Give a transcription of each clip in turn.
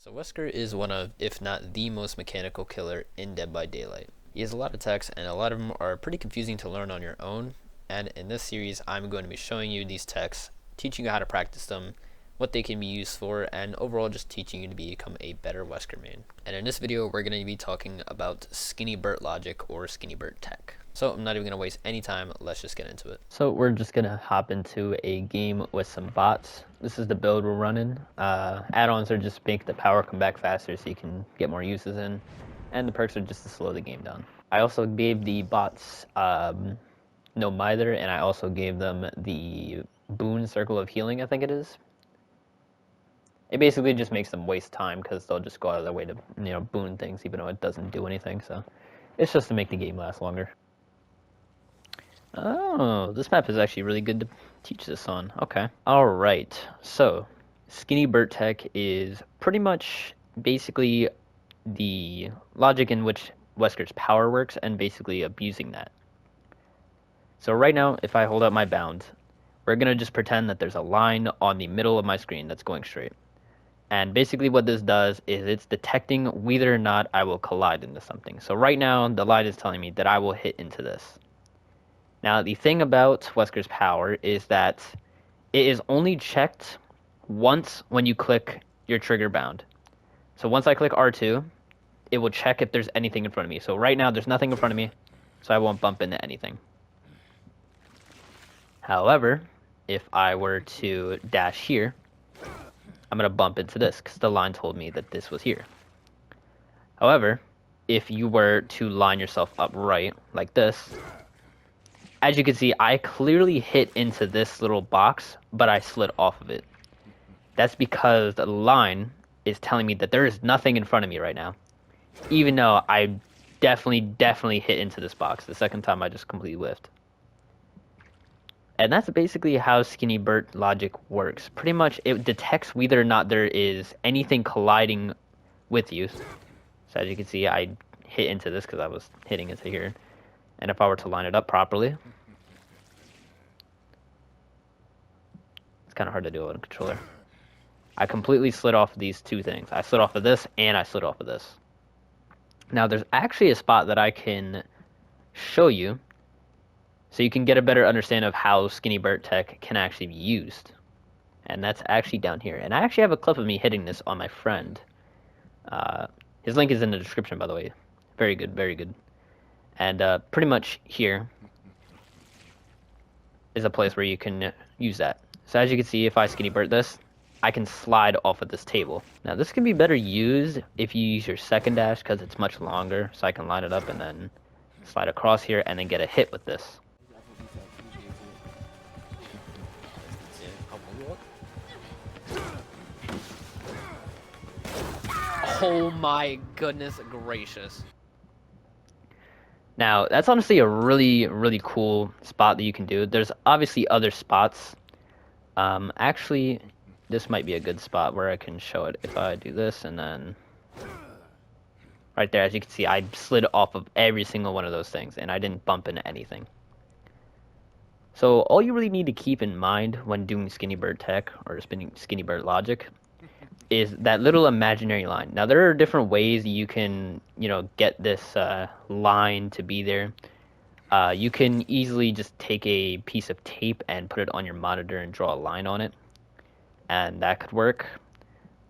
So Wesker is one of, if not the most mechanical killer in Dead by Daylight. He has a lot of techs, and a lot of them are pretty confusing to learn on your own. And in this series, I'm going to be showing you these techs, teaching you how to practice them, what they can be used for, and overall just teaching you to become a better Wesker main. And in this video, we're going to be talking about Skinny Bert logic or Skinny Bert tech. So I'm not even going to waste any time, let's just get into it. So we're just going to hop into a game with some bots. This is the build we're running. Add-ons are just make the power come back faster so you can get more uses in. And the perks are just to slow the game down. I also gave the bots no mither, and I also gave them the boon circle of healing, I think it is. It basically just makes them waste time because they'll just go out of their way to, boon things even though it doesn't do anything. So it's just to make the game last longer. Oh, this map is actually really good to teach this on. Okay. Alright, so Skinny Bert Tech is pretty much basically the logic in which Wesker's power works and basically abusing that. So right now, if I hold up my bound, we're going to just pretend that there's a line on the middle of my screen that's going straight. And basically what this does is it's detecting whether or not I will collide into something. So right now, the line is telling me that I will hit into this. Now, the thing about Wesker's power is that it is only checked once when you click your trigger bound. So once I click R2, it will check if there's anything in front of me. So right now, there's nothing in front of me, so I won't bump into anything. However, if I were to dash here, I'm going to bump into this because the line told me that this was here. However, if you were to line yourself up right, like this, as you can see, I clearly hit into this little box, but I slid off of it. That's because the line is telling me that there is nothing in front of me right now, even though I definitely hit into this box. The second time I just completely whiffed. And that's basically how Skinny Bert logic works. Pretty much it detects whether or not there is anything colliding with you. So as you can see, I hit into this because I was hitting into here. And if I were to line it up properly, it's kind of hard to do on a controller. I completely slid off of these two things. I slid off of this and I slid off of this. Now there's actually a spot that I can show you so you can get a better understanding of how Skinny Bert tech can actually be used. And that's actually down here. And I actually have a clip of me hitting this on my friend. His link is in the description, by the way. Very good, very good. And pretty much here is a place where you can use that. So as you can see, if I Skinny Bert this, I can slide off of this table. Now this can be better used if you use your second dash because it's much longer. So I can line it up and then slide across here and then get a hit with this. Oh my goodness gracious. Now, that's honestly a really cool spot that you can do. There's obviously other spots. Actually, this might be a good spot where I can show it. If I do this and then... Right there, as you can see, I slid off of every single one of those things, and I didn't bump into anything. So, all you really need to keep in mind when doing Skinny Bert tech, or Skinny Bert logic, is that little imaginary line. Now there are different ways you can, get this line to be there. You can easily just take a piece of tape and put it on your monitor and draw a line on it, and that could work.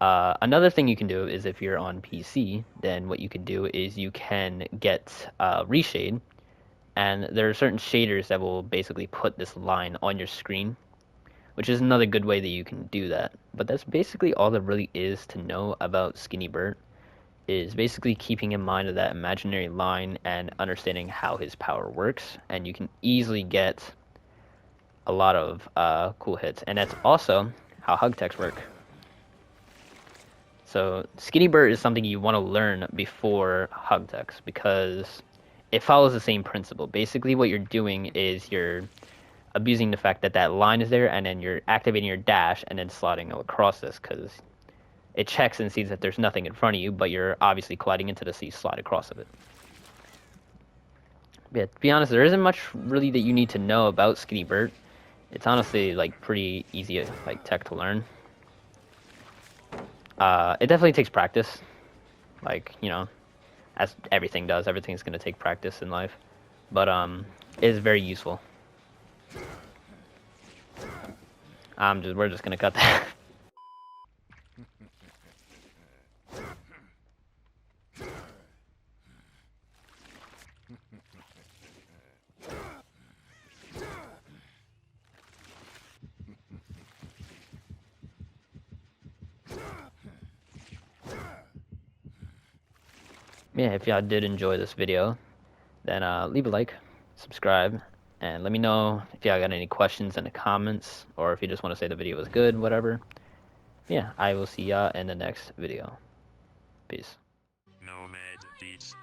Another thing you can do is if you're on PC, then what you can do is you can get reshade, and there are certain shaders that will basically put this line on your screen, which is another good way that you can do that. But that's basically all there really is to know about Skinny Bert, is basically keeping in mind of that imaginary line and understanding how his power works, and you can easily get a lot of cool hits. And that's also how hug techs work. So Skinny Bert is something you want to learn before hug techs because it follows the same principle. Basically what you're doing is you're abusing the fact that that line is there, and then you're activating your dash and then sliding across this because it checks and sees that there's nothing in front of you, but you're obviously colliding into the sea, slide across of it. Yeah, to be honest, there isn't much really that you need to know about Skinny Bert. It's honestly pretty easy tech to learn. It definitely takes practice. Like, you know, as everything does. Everything's gonna take practice in life. But it is very useful. We're just gonna cut that. Yeah, if y'all did enjoy this video, then leave a like, subscribe, and let me know if y'all got any questions in the comments, or if you just want to say the video was good, whatever. Yeah, I will see y'all in the next video. Peace. Nomad Beats.